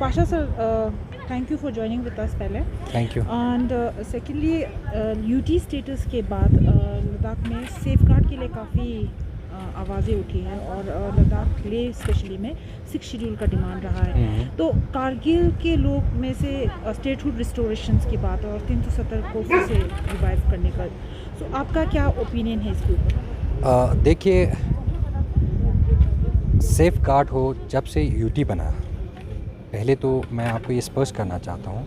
Pasha sir, thank you for joining with us पहले. Thank you. And secondly, UT status के बाद लद्दाख में safe guard के लिए काफ़ी आवाज़ें उठी हैं और लद्दाख लेह स्पेशली में 6 शेड्यूल का डिमांड रहा है. तो कारगिल के लोग में से स्टेटहुड रिस्टोरेशंस की बात और 370 को फिर से रिवाइव करने का, तो आपका क्या ओपिनियन है इसके ऊपर? देखिए, सेफ गार्ड हो जब से यूटी बना, पहले तो मैं आपको ये स्पष्ट करना चाहता हूँ,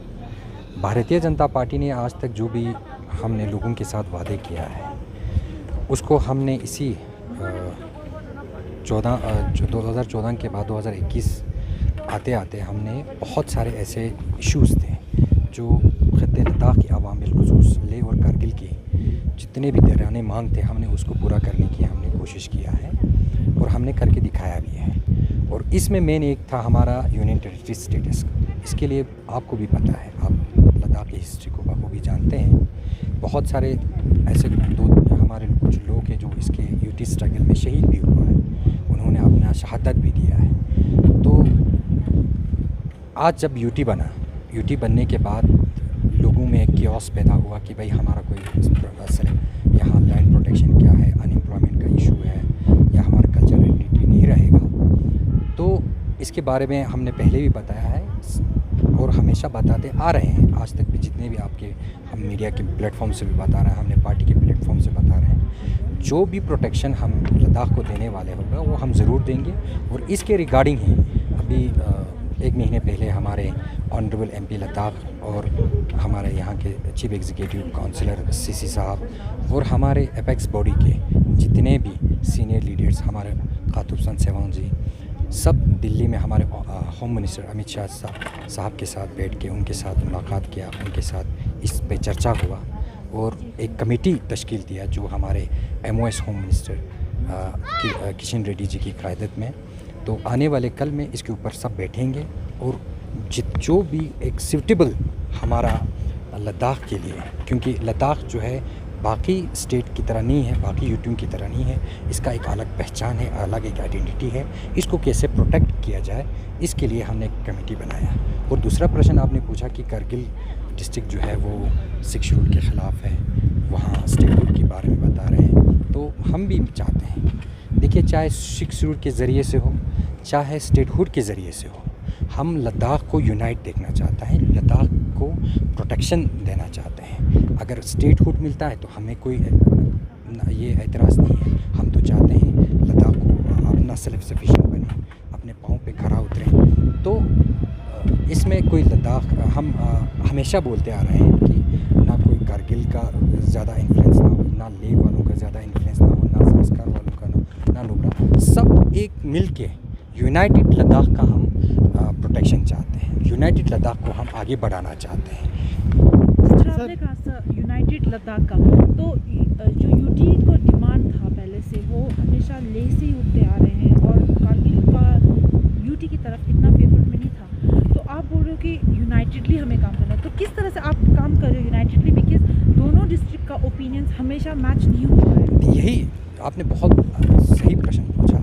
भारतीय जनता पार्टी ने आज तक जो भी हमने लोगों के साथ वादे किया है उसको हमने इसी 2014 के बाद 2021 आते आते हमने बहुत सारे ऐसे इश्यूज़ थे जो ख़त्ते लद्दाख की अवाम बिलखुसूस लेह और कारगिल की जितने भी दराने मांग थे हमने उसको पूरा करने की हमने कोशिश किया है और हमने करके दिखाया भी है. और इसमें मेन एक था हमारा यूनियन टेरिटरी स्टेटस. इसके लिए आपको भी पता है, आप लद्दाख की हिस्ट्री को बखूबी जानते हैं. बहुत सारे ऐसे हमारे कुछ लोग हैं जो इसके यूटी स्ट्रगल में शहीद भी हुआ है, उन्होंने अपना शहादत भी दिया है. तो आज जब यूटी बना, यूटी बनने के बाद लोगों में एक कियोस पैदा हुआ कि भाई हमारा कोई यहाँ लैंड प्रोटेक्शन क्या है, अनएम्प्लॉयमेंट का इशू है या हमारा कल्चर आइडेंटिटी नहीं रहेगा. तो इसके बारे में हमने पहले भी बताया है और हमेशा बताते आ रहे हैं. आज तक भी जितने भी आपके हम मीडिया के प्लेटफॉर्म से भी बता रहे हैं, हमने पार्टी के प्लेटफॉर्म से बता रहे हैं, जो भी प्रोटेक्शन हम लद्दाख को देने वाले होगा वो हम ज़रूर देंगे. और इसके रिगार्डिंग ही अभी 1 महीने पहले हमारे ऑनरेबल MP लद्दाख और हमारे यहाँ के चीफ एग्जीक्यूटिव काउंसिलर CC साहब और हमारे एपेक्स बॉडी के जितने भी सीनियर लीडर्स, हमारे खातूब सन सेवान जी, सब दिल्ली में हमारे होम मिनिस्टर अमित शाह साहब के साथ बैठ के उनके साथ मुलाकात किया, उनके साथ इस पे चर्चा हुआ और एक कमेटी तश्कील दिया जो हमारे MOS home minister Kishan Reddy ji की क़यादत में. तो आने वाले कल में इसके ऊपर सब बैठेंगे और जो भी एक सूटेबल हमारा लद्दाख के लिए, क्योंकि लद्दाख जो है बाकी स्टेट की तरह नहीं है, बाकी यूटियों की तरह नहीं है, इसका एक अलग पहचान है, अलग एक आइडेंटिटी है. इसको कैसे प्रोटेक्ट किया जाए, इसके लिए हमने एक कमेटी बनाया. और दूसरा प्रश्न आपने पूछा कि कारगिल डिस्ट्रिक्ट जो है वो 6 शेड्यूल के ख़िलाफ़ है, वहाँ स्टेटहुड के बारे में बता रहे हैं. तो हम भी चाहते हैं, देखिए, चाहे 6 शेड्यूल के ज़रिए से हो चाहे स्टेटहुड के ज़रिए से हो, हम लद्दाख को यूनाइट देखना चाहते हैं, लद्दाख को प्रोटेक्शन देना चाहते हैं. अगर स्टेटहुड मिलता है तो हमें कोई ये एतराज़ नहीं है. हम तो चाहते हैं लद्दाख को अपना सेल्फ सफिशिएंट बने, अपने पाँव पे खड़ा उतरें. तो इसमें कोई लद्दाख हम हमेशा बोलते आ रहे हैं कि ना कोई कारगिल का ज़्यादा इन्फ्लुएंस ना हो, ना लेह वालों का ज़्यादा इन्फ्लुएंस ना हो, ना संस्कार वालों का ना नुब्रा, सब एक मिल के यूनाइटेड लद्दाख का हम प्रोटेक्शन चाहते हैं. यूनाइटेड लद्दाख को हम आगे बढ़ाना चाहते हैं. आपने कहा सर यूनाइटेड लद्दाख का, तो जो यूटी को डिमांड था पहले से वो हमेशा लेह से ही उठते आ रहे हैं और कारगिल का यूटी की तरफ इतना फेवरेट में नहीं था. तो आप बोल रहे हो कि यूनाइटेडली हमें काम करना है, तो किस तरह से आप काम कर रहे हो यूनाइटेडली, बिकॉज दोनों डिस्ट्रिक्ट का ओपिनियन हमेशा मैच नहीं हो रहा है. यही आपने बहुत सही प्रश्न पूछा.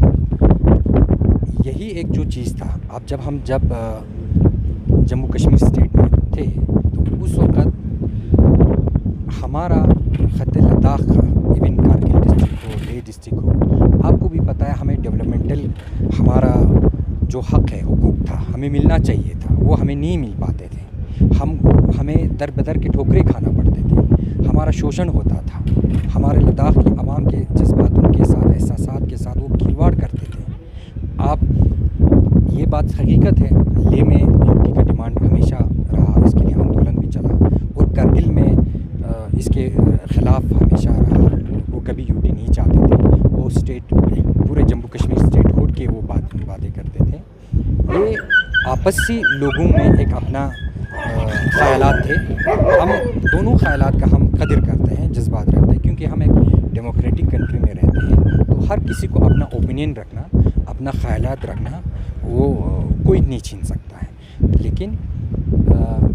यही एक जो चीज़ था, अब जब जम्मू कश्मीर स्टेट में थे तो उस वक़्त हमारा ख़त्ते लद्दाख का, इवन कारगिल डिस्ट्रिक्ट हो, लेह डिस्ट्रिक्ट हो, आपको भी पता है हमें डेवलपमेंटल हमारा जो हक़ है, हुकूक था, हमें मिलना चाहिए था, वो हमें नहीं मिल पाते थे. हमें दर बदर के ठोकरें खाना पड़ते थे, हमारा शोषण होता था, हमारे लद्दाख की आवाम के जज्बातों के साथ, एहसासात के साथ वो खिलवाड़ करते थे. आप ये बात हकीकत है, लेह में यूटी का डिमांड हमेशा रहा, इसके लिए आंदोलन भी चला और कारगिल में इसके ख़िलाफ़ हमेशा रहा. वो कभी यूटी नहीं चाहते थे, वो स्टेट पूरे जम्मू कश्मीर स्टेटहुड के वो बातें करते थे. ये आपसी लोगों में एक अपना ख़यालात थे. हम दोनों ख़यालात का हम कदर करते हैं, जज्बात रखते हैं, क्योंकि हम एक डेमोक्रेटिक कंट्री में रहते हैं. तो हर किसी को अपना ओपिनियन रखना, अपना ख़यालात रखना, वो कोई नहीं छीन सकता है. लेकिन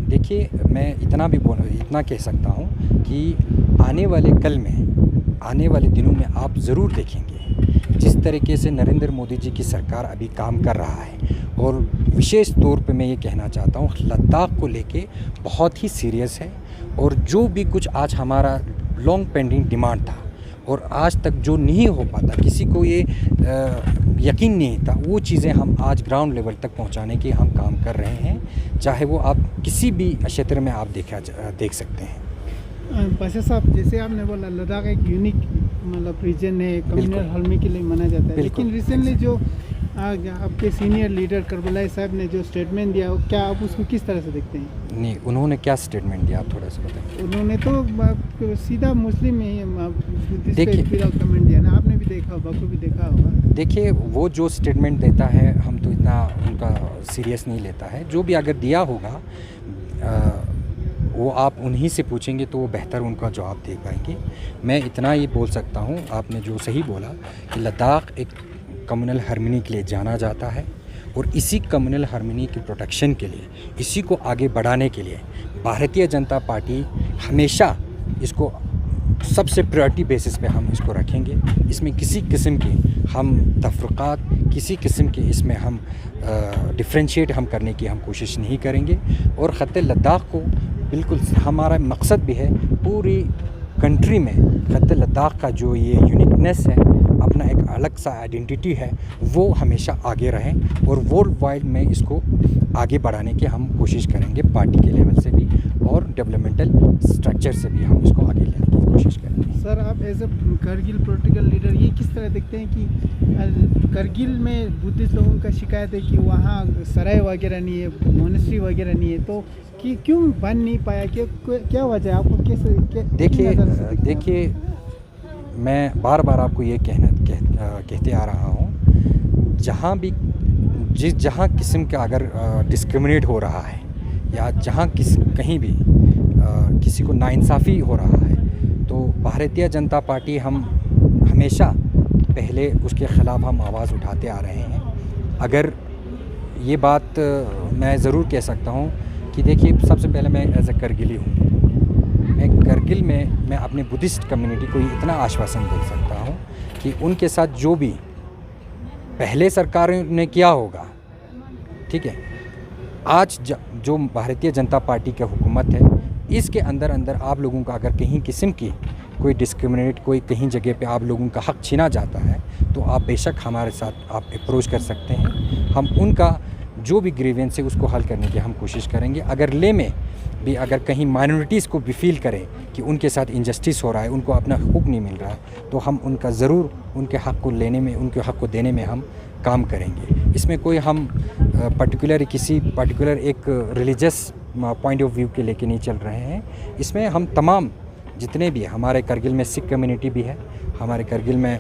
देखिए, मैं इतना कह सकता हूँ कि आने वाले कल में, आने वाले दिनों में आप ज़रूर देखेंगे जिस तरीके से नरेंद्र मोदी जी की सरकार अभी काम कर रहा है, और विशेष तौर पे मैं ये कहना चाहता हूँ लद्दाख को लेके बहुत ही सीरियस है। और जो भी कुछ आज हमारा लॉन्ग पेंडिंग डिमांड था और आज तक जो नहीं हो पाता, किसी को ये यकीन नहीं था, वो चीज़ें हम आज ग्राउंड लेवल तक पहुंचाने की हम काम कर रहे हैं। चाहे वो आप किसी भी क्षेत्र में आप देख सकते हैं। पाशा साहब, जैसे आपने बोला लद्दाख एक यूनिक मतलब रीजन है, कम्युनल हार्मनी के लिए माना जाता है, लेकिन रिसेंटली जो आपके सीनियर लीडर करबलाई साहब ने जो स्टेटमेंट दिया, क्या आप उसको किस तरह से देखते हैं? नहीं, उन्होंने क्या स्टेटमेंट दिया, आप थोड़ा सा बताएं। उन्होंने तो सीधा मुस्लिम में कमेंट दिया ना, आपने भी देखा, बाकी भी देखा होगा। देखिए, वो जो स्टेटमेंट देता है हम तो इतना उनका सीरियस नहीं लेता है। जो भी अगर दिया होगा वो आप उन्हीं से पूछेंगे तो वो बेहतर उनका जवाब दे पाएंगे। मैं इतना ही बोल सकता हूँ, आपने जो सही बोला कि लद्दाख एक कम्युनल हार्मनी के लिए जाना जाता है और इसी कम्युनल हार्मनी की प्रोटेक्शन के लिए, इसी को आगे बढ़ाने के लिए भारतीय जनता पार्टी हमेशा इसको सबसे प्रायोरिटी बेसिस पे हम इसको रखेंगे। इसमें किसी किस्म की हम तफरक़ात, किसी किस्म की इसमें हम डिफ्रेंशिएट हम करने की हम कोशिश नहीं करेंगे। और ख़त्ते लद्दाख को बिल्कुल हमारा मकसद भी है पूरी कंट्री में ख़त्ते लद्दाख का जो ये यूनिकनेस है, अपना एक अलग सा आइडेंटिटी है, वो हमेशा आगे रहें और वर्ल्ड वाइड में इसको आगे बढ़ाने की हम कोशिश करेंगे, पार्टी के लेवल से भी और डेवलपमेंटल स्ट्रक्चर से भी हम इसको आगे लेने की कोशिश करेंगे। सर, आप as a Kargil political leader ये किस तरह देखते हैं कि करगिल में बुद्धिस्ट लोगों का शिकायत है कि वहाँ सराय वगैरह नहीं है, मोनेस्ट्री वगैरह नहीं है, तो कि क्यों बन नहीं पाया, क्या वजह है? आपको कैसे देखिए, मैं बार बार आपको ये कहते आ रहा हूँ, जहाँ किस्म का अगर डिस्क्रिमिनेट हो रहा है या जहाँ कहीं भी किसी को नाइंसाफ़ी हो रहा है, तो भारतीय जनता पार्टी हम हमेशा पहले उसके ख़िलाफ़ हम आवाज़ उठाते आ रहे हैं। अगर ये बात मैं ज़रूर कह सकता हूँ कि देखिए, सबसे पहले मैं एज ए करगिली हूँ। मैं करगिल में मैं अपने बुद्धिस्ट कम्युनिटी को इतना आश्वासन दे सकता हूँ कि उनके साथ जो भी पहले सरकार ने किया होगा, ठीक है, आज जो भारतीय जनता पार्टी की हुकूमत है, इसके अंदर आप लोगों का अगर कहीं किस्म की कोई डिस्क्रिमिनेट, कोई कहीं जगह पे आप लोगों का हक छीना जाता है, तो आप बेशक हमारे साथ आप अप्रोच कर सकते हैं। हम उनका जो भी ग्रीवेंस है उसको हल करने की हम कोशिश करेंगे। अगर ले में भी अगर कहीं माइनॉरिटीज़ को भी फील करें कि उनके साथ इंजस्टिस हो रहा है, उनको अपना हक़ नहीं मिल रहा है, तो हम उनका ज़रूर उनके हक़ को लेने में, उनके हक़ को देने में हम काम करेंगे। इसमें कोई हम किसी पर्टिकुलर एक रिलीजियस पॉइंट ऑफ व्यू के लेके नहीं चल रहे हैं। इसमें हम तमाम जितने भी हमारे करगिल में सिख कम्युनिटी भी है, हमारे करगिल में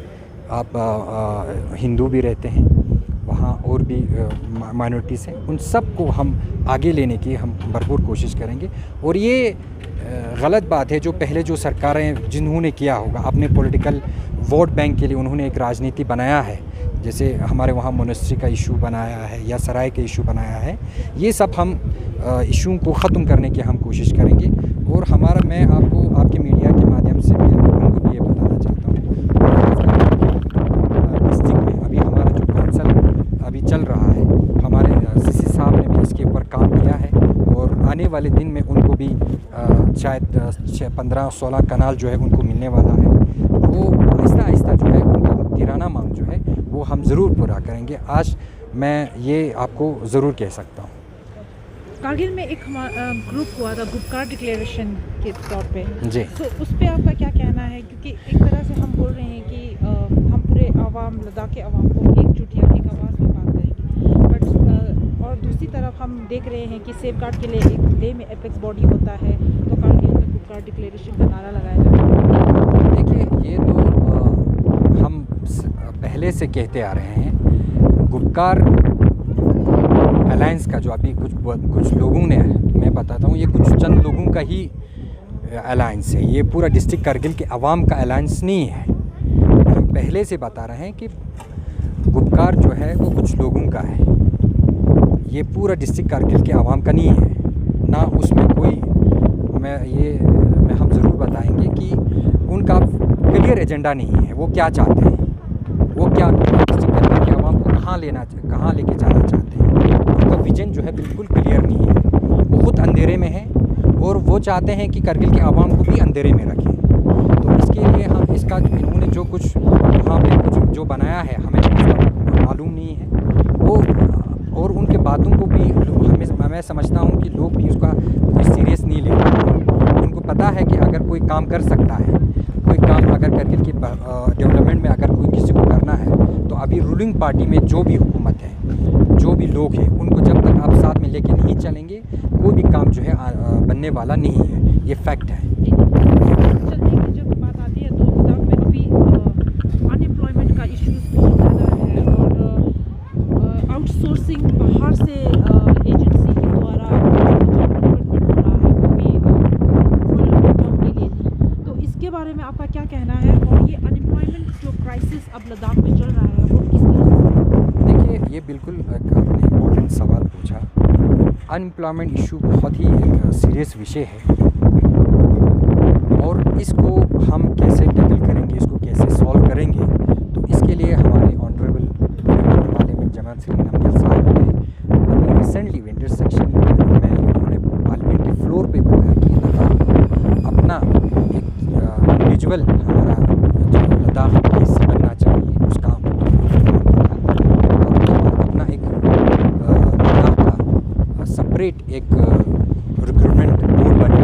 आप हिंदू भी रहते हैं वहाँ, और भी माइनॉरिटीज़ हैं, उन सब को हम आगे लेने की हम भरपूर कोशिश करेंगे। और ये गलत बात है जो पहले जो सरकारें जिन्होंने किया होगा, अपने पॉलिटिकल वोट बैंक के लिए उन्होंने एक राजनीति बनाया है, जैसे हमारे वहाँ मोनेस्ट्री का इशू बनाया है या सराय का इशू बनाया है, ये सब हम इशू को ख़त्म करने की हम कोशिश करेंगे। और मैं आपको आपके मीडिया के माध्यम से मैं लोगों को भी ये बताना चाहता हूँ, डिस्ट्रिक्ट में अभी हमारा जो काउंसिल अभी चल रहा है, हमारे सीसी साहब ने भी इसके ऊपर काम किया है और आने वाले दिन में उनको भी शायद 15-16 कनाल जो है उनको मिलने वाला है। वो आहिस्ता जो है उनका किराना मांग जो है वो हम ज़रूर पूरा करेंगे। आज मैं ये आपको ज़रूर कह सकता हूँ। कारगिल में एक ग्रुप हुआ था गुपकार डिक्लेरेशन के तौर पे जी, तो उस पर आपका क्या कहना है? क्योंकि एक तरह से हम बोल रहे हैं कि हम पूरे आवाम, लद्दाख के आवाम को एकजुट या एक आवाज़ में बात करेंगे, बट और दूसरी तरफ हम देख रहे हैं कि सेफ गार्ड के लिए एक डे में एपेक्स बॉडी होता है, तो कारगिल में गुपकार डिक्लेरेशन का नारा लगाया जाता है। देखिए, ये तो हम पहले से कहते आ रहे हैं। गुपकार अलायंस का जो अभी कुछ लोगों ने, मैं बताता हूँ, ये कुछ चंद लोगों का ही अलायंस है, ये पूरा डिस्ट्रिक्ट कारगिल के अवाम का अलायंस नहीं है। हम पहले से बता रहे हैं कि गुपकार जो है वो कुछ लोगों का है, ये पूरा डिस्ट्रिक्ट कारगिल के अवाम का नहीं है ना। उसमें कोई हम ज़रूर बताएंगे कि उनका क्लियर एजेंडा नहीं है, वो क्या चाहते हैं, वो क्या डिस्ट्रिक्ट कारगिल के अवाम को कहाँ लेके जाना चाहते हैं। उनका विजन जो है बिल्कुल क्लियर नहीं है। वो खुद अंधेरे में है और वो चाहते हैं कि करगिल के आवाम को भी अंधेरे में रखें। तो इसके लिए हम इसका इन्होंने जो कुछ वहाँ पे कुछ जो बनाया है हमें उसका मालूम नहीं है वो, और उनके बातों को भी मैं समझता हूँ कि लोग भी उसका कोई सीरियस नहीं ले रहे हैं। उनको पता है कि अगर कोई काम कर सकता है, कोई काम अगर करगिल की डेवलपमेंट में अगर कोई किसी को करना है तो अभी रूलिंग पार्टी में जो भी हुकूमत है, जो भी लोग हैं, उनको जब तक आप साथ में लेके नहीं चलेंगे कोई भी काम जो है बनने वाला नहीं है। ये फैक्ट है। चलने की जब बात आती है तो लद्दाख में अभी अनएम्प्लॉयमेंट का इश्यूज बहुत ज़्यादा है और आउटसोर्सिंग बाहर से एजेंसी के द्वारा रिक्रूटमेंट हो रहा है, वो भी फुल जॉब के लिए नहीं। तो इसके बारे में आपका क्या कहना है और ये अनएम्प्लॉयमेंट जो क्राइसिस अब लद्दाख में चल रहा है वो किस तरह से? देखिए, ये बिल्कुल एक आपने इम्पोर्टेंट सवाल पूछा। अनएम्प्लॉयमेंट इशू बहुत ही एक सीरियस विषय है और इसको हम कैसे टैकल करेंगे, इसको कैसे सॉल्व करेंगे, तो इसके लिए हमारे ऑनरेबल पार्लियामेंट जमात सिंह नमगियाल साहब ने अभी रिसेंटली विंटर सेक्शन में उन्होंने पार्लियामेंट के फ्लोर पे बताया कि लद्दाख अपना एक इंडिविजुअल हमारा जो लद्दाख केस बनना चाहिए उसका अपना एक लद्दाख का सेपरेट एक रिक्रूटमेंट बोर्ड बने।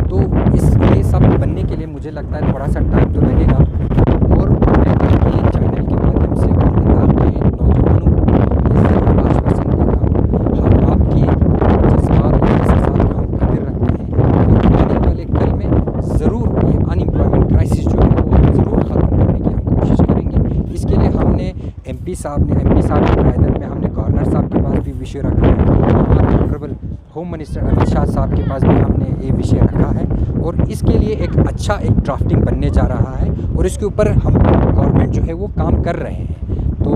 तो इसके सब बनने के लिए मुझे लगता है थोड़ा सा टाइम तो लगेगा और मैं आपके चैनल के माध्यम से और लद्दाख के नौजवानों को ये ज़रूर आश्वासन देता हूँ, हम आपके जज्बात और एहसासात का हम कदर रखते हैं और आने वाले कल में ज़रूर ये अनएम्प्लॉयमेंट क्राइसिस जो है वो हम ज़रूर ख़त्म करने की हम कोशिश करेंगे। इसके लिए हमने एम पी साहब की क़यादत में हमने गवर्नर साहब के पास भी विषय रखा है, हमारे honourable home minister Amit Shah साहब के पास भी हमने ये विषय रखा है और इसके लिए एक अच्छा एक ड्राफ्टिंग बनने जा रहा है और इसके ऊपर हम गवर्नमेंट जो है वो काम कर रहे हैं। तो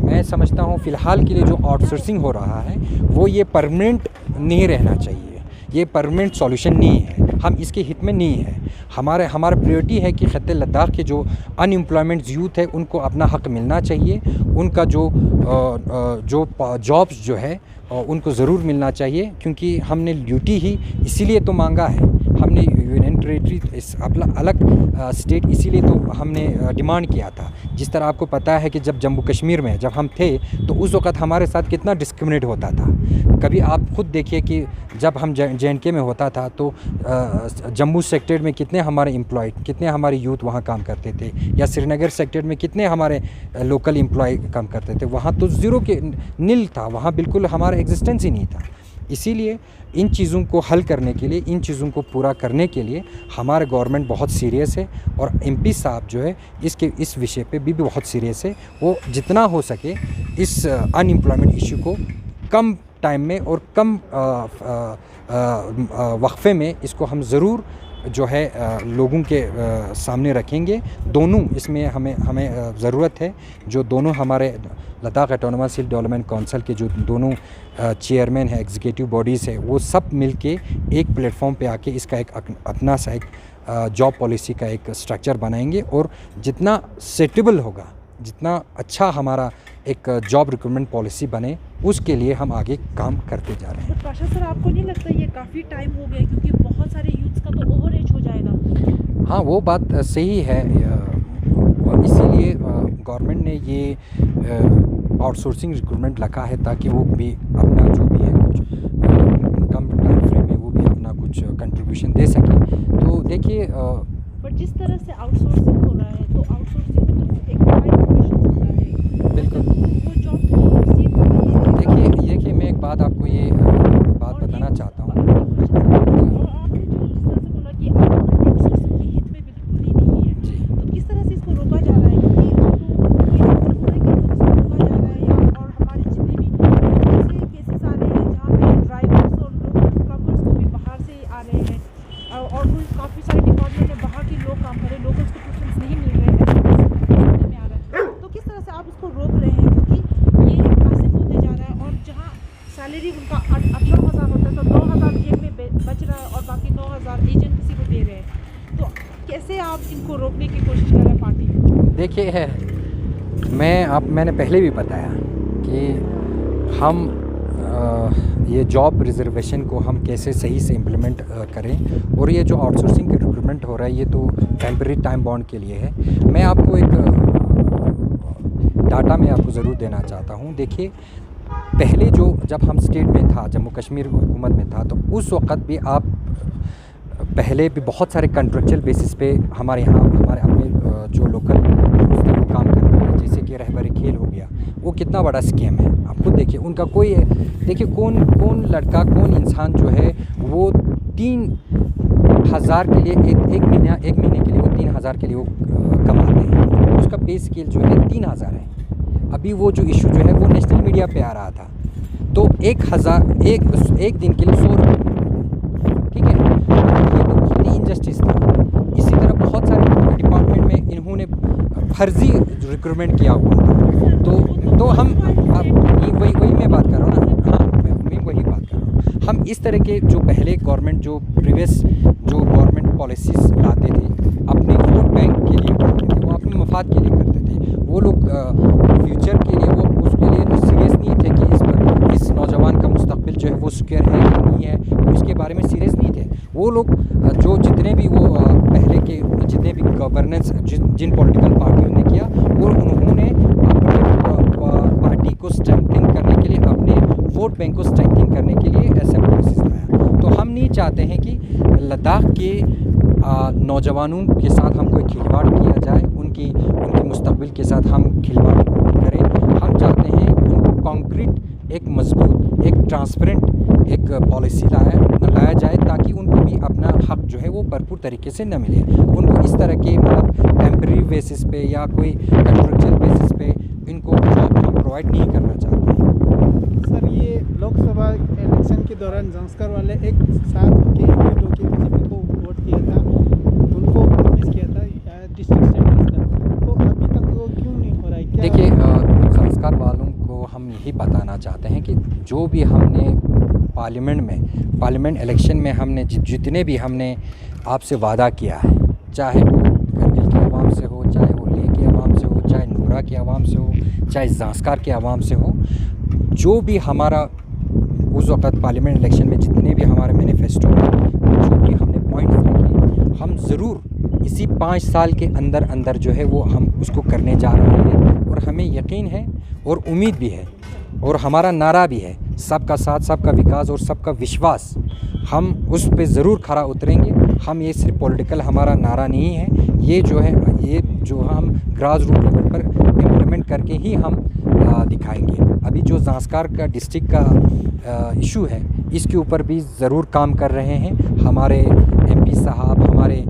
मैं समझता हूँ फ़िलहाल के लिए जो आउटसोर्सिंग हो रहा है वो ये परमानेंट नहीं रहना चाहिए, ये परमानेंट सॉल्यूशन नहीं है, हम इसके हित में नहीं है। हमारा प्रायोरिटी है कि खत्ते लद्दाख के जो अनएम्प्लॉयमेंट यूथ है उनको अपना हक़ मिलना चाहिए, उनका जो जॉब्स जो है उनको ज़रूर मिलना चाहिए, क्योंकि हमने ड्यूटी ही इसीलिए तो मांगा है, हमने यूनियन टेरेटरी अलग स्टेट इसीलिए तो हमने डिमांड किया था। जिस तरह आपको पता है कि जब जम्मू कश्मीर में जब हम थे तो उस वक़्त हमारे साथ कितना डिस्क्रिमिनेट होता था। कभी आप खुद देखिए कि जब हम JNK में होता था तो जम्मू सेक्टर में कितने हमारे एम्प्लॉयड, कितने हमारे यूथ वहाँ काम करते थे, या श्रीनगर सेक्टर में कितने हमारे लोकल एम्प्लॉय काम करते थे। वहाँ तो ज़ीरो के नील था, वहाँ बिल्कुल हमारा एग्जिस्टेंस ही नहीं था। इसीलिए इन चीज़ों को हल करने के लिए, इन चीज़ों को पूरा करने के लिए हमारे गवर्नमेंट बहुत सीरियस है और MP साहब जो है इस विषय पे भी बहुत सीरियस है। वो जितना हो सके इस अनएम्प्लॉयमेंट इशू को कम टाइम में और कम वक्फे में इसको हम ज़रूर जो है लोगों के सामने रखेंगे। दोनों इसमें हमें ज़रूरत है, जो दोनों हमारे लद्दाख ऑटोनोमस हिल डेवलपमेंट काउंसिल के जो दोनों चेयरमैन हैं, एग्जीक्यूटिव बॉडीज़ है, वो सब मिलके एक प्लेटफॉर्म पे आके इसका एक अपना सा एक जॉब पॉलिसी का एक स्ट्रक्चर बनाएंगे और जितना सेटेबल होगा, जितना अच्छा हमारा एक जॉब रिक्रूटमेंट पॉलिसी बने, उसके लिए हम आगे काम करते जा रहे हैं। पाशा सर, आपको नहीं लगता ये काफ़ी टाइम हो गया, क्योंकि बहुत सारे यूथ्स का तो ओवर एज हो जाएगा? हाँ, वो बात सही है, इसीलिए गवर्नमेंट ने ये आउटसोर्सिंग रिक्रूटमेंट रखा है ताकि वो भी अपना जो भी है कुछ कम टाइम फ्रेम में वो भी अपना कुछ कंट्रीब्यूशन दे सके। तो देखिए, बट जिस तरह से आउटसोर्सिंग हो रहा है तो आउटसोर्सिंग में तो एक प्राइवेट प्रोफेशन होता है, बिल्कुल। वो जॉब देखिए मैं एक बात आपको ये बात बताना चाहता हूँ। और आपने जो जिस तरह से बोला कि आउटसोर्सिंग के हित में बिल्कुल ही नहीं है, जी, तो किस तरह से इसको रोका जा रहा है? क्योंकि ये हो रहा है कि इसको रोका जा रहा है, और हमारे जितने भी ऐसे केसेस आ रहे हैं जहाँ पे ड्राइवर्स और लोग प्लम्बर्स को भी बाहर से आ रहे हैं और वो काफ़ी सारे डिपार्टमेंट में बाहर के लोग काम कर रहे हैं, लोकल्स को प्रेफरेंस नहीं मिल रहे हैं, सुनने में आ रहा है। तो किस तरह से आप इसको रोक रहे हैं? क्योंकि ये पैसिव होते जा रहा है और जहाँ सैलरी उनका 18,000 होता है तो 9,000 जेब में बच रहा है और बाकी 9,000 एजेंट किसी को दे रहे हैं। तो कैसे आप इनको रोकने की कोशिश कर रहे हैं पार्टी? देखिए, मैंने पहले भी बताया कि हम ये जॉब रिजर्वेशन को हम कैसे सही से इम्प्लीमेंट करें। और ये जो आउटसोर्सिंग का रिक्रूटमेंट हो रहा है ये तो टेम्परेरी टाइम बॉन्ड के लिए है। मैं आपको एक डाटा मैं आपको ज़रूर देना चाहता हूँ। देखिए, पहले जब हम स्टेट में था, जम्मू कश्मीर हुकूमत में था, तो उस वक़्त भी आप पहले भी बहुत सारे कॉन्ट्रेक्चुअल बेसिस पे हमारे यहाँ हमारे अपने जो लोकल काम करते थे, जैसे कि रहबरी खेल हो गया, वो कितना बड़ा स्कीम है। आप खुद देखिए, उनका कोई देखिए कौन लड़का कौन इंसान जो है वो 3,000 के लिए एक महीने के लिए वो 3,000 के लिए वो कमाते हैं। उसका पे स्केल जो है 3,000 है। अभी वो जो इशू जो है वो नेशनल मीडिया पे आ रहा था, तो 1,000 एक दिन के लिए 100 रुपये, ठीक है। ये तो बहुत ही इंजस्टिस था। इसी तरह बहुत सारे डिपार्टमेंट में इन्होंने फर्जी रिक्रूटमेंट किया हुआ था। तो हम वही मैं बात कर रहा हूँ ना। हाँ, मैं वही बात कर रहा हूँ। हम इस तरह के जो पहले गवर्नमेंट जो प्रीवियस जो गवर्नमेंट पॉलिसीज़ लाते थे, अपने वोट बैंक के लिए करते थे, वो अपने मफाद के लिए करते थे। वो लोग फ्यूचर के लिए वो उसके लिए सीरियस नहीं थे कि इस नौजवान का मुस्तकबिल जो है वो सिक्योर है या नहीं है, उसके बारे में सीरियस नहीं थे। वो लोग जो जितने भी वो पहले के जितने भी गवर्नेंस जिन पॉलिटिकल पार्टियों ने किया, वो उन्होंने अपने पार्टी को स्ट्रेंथन करने के लिए, अपने वोट बैंक को स्ट्रेंथन करने के लिए ऐसे पॉलिसीज लाया। तो हम नहीं चाहते हैं कि लद्दाख के नौजवानों के साथ हम कोई खिलवाड़ किया जाए, उनके मुस्तकबिल के साथ हम खिलवाड़ करें। हम चाहते हैं उनको कॉन्क्रीट एक मजबूत एक ट्रांसपेरेंट एक पॉलिसी लाया जाए, ताकि उनको भी अपना हक जो है वो भरपूर तरीके से न मिले। उनको इस तरह के मतलब टेम्परेरी बेसिस पे या कोई कॉन्ट्रेक्चुअल बेसिस पे इनको जॉब हम प्रोवाइड नहीं करना चाहते हैं। सर, ये लोकसभा इलेक्शन के दौरान ज़ांस्कर वाले एक साथ होकर बीजेपी को वोट किया था, उनको प्रॉमिस किया था डिस्ट्रिक्ट स्टेटस का, तो अभी तक वो क्यों नहीं हो रहा है? क्या देखिए, ज़ांस्कर वालों को हम यही बताना चाहते हैं कि जो भी हमने पार्लियामेंट इलेक्शन में हमने जितने भी हमने आपसे वादा किया है, चाहे वो करगिल की आवाम से हो, चाहे वो लेह की आवाम से हो, चाहे नूरा की आवाम से हो, चाहे ज़ांस्कर की आवाम से हो, जो भी हमारा उस वक़्त पार्लियामेंट इलेक्शन में जितने भी हमारे मैनिफेस्टो में जो भी हमने पॉइंट्स रखे, हम ज़रूर इसी 5 साल के अंदर जो है वो हम उसको करने जा रहे हैं। और हमें यकीन है और उम्मीद भी है, और हमारा नारा भी है, सबका साथ, सबका विकास और सबका विश्वास। हम उस पे ज़रूर खरा उतरेंगे। हम ये सिर्फ पॉलिटिकल हमारा नारा नहीं है, ये जो हम ग्रास रूट लेवल पर इम्प्लीमेंट करके ही हम दिखाएंगे। अभी जो ज़ांस्कर का डिस्ट्रिक्ट का इशू है, इसके ऊपर भी ज़रूर काम कर रहे हैं हमारे MP साहब, हमारे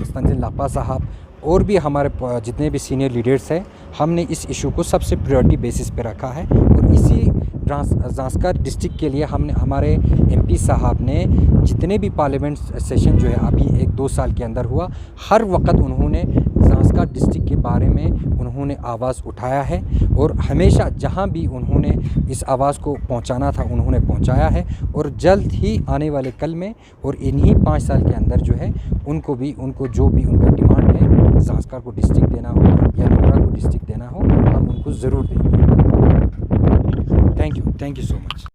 तंजीम लापा साहब और भी हमारे जितने भी सीनियर लीडर्स हैं। हमने इस इशू को सबसे प्रायोरिटी बेसिस पे रखा है, और इसी ज़ांस्कर डिस्ट्रिक्ट के लिए हमने हमारे MP साहब ने जितने भी पार्लियामेंट सेशन जो है अभी 1-2 साल के अंदर हुआ, हर वक्त उन्होंने ज़ांस्कर डिस्ट्रिक्ट के बारे में उन्होंने आवाज़ उठाया है, और हमेशा जहां भी उन्होंने इस आवाज़ को पहुंचाना था उन्होंने पहुंचाया है। और जल्द ही आने वाले कल में और इन्हीं 5 साल के अंदर जो है उनको जो भी उनका डिमांड है, ज़ांस्कर को डिस्ट्रिक्ट देना हो या नूरा को डिस्ट्रिक्ट देना हो, हम उनको ज़रूर देंगे। Thank you so much.